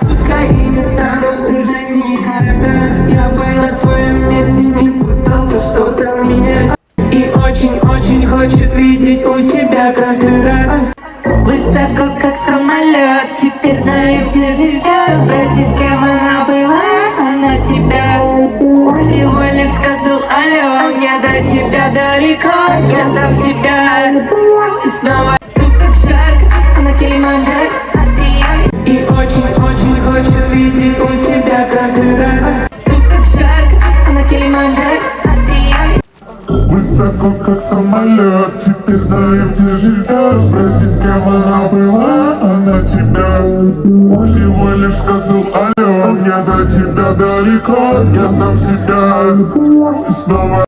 Пускай и не стану уже никогда. Я бы на твоем месте не пытался что-то менять. И очень-очень хочет видеть у себя каждый раз. Высоко, как самолет, теперь знаю, где живешь. Спроси, с кем она была, она тебя всего лишь сказал алло. Мне до тебя далеко, я сам себя. И снова тут как жарко, она Килиманджаро, а ты я. И очень-очень хочет видеть у себя каждый раз. Тут как жарко, она Килиманджаро, а ты я. Высоко, как самолет, теперь знаю, где живешь. Спроси, с кем она была, она тебя всего лишь сказал алло. Мне до тебя далеко, я сам себя. И снова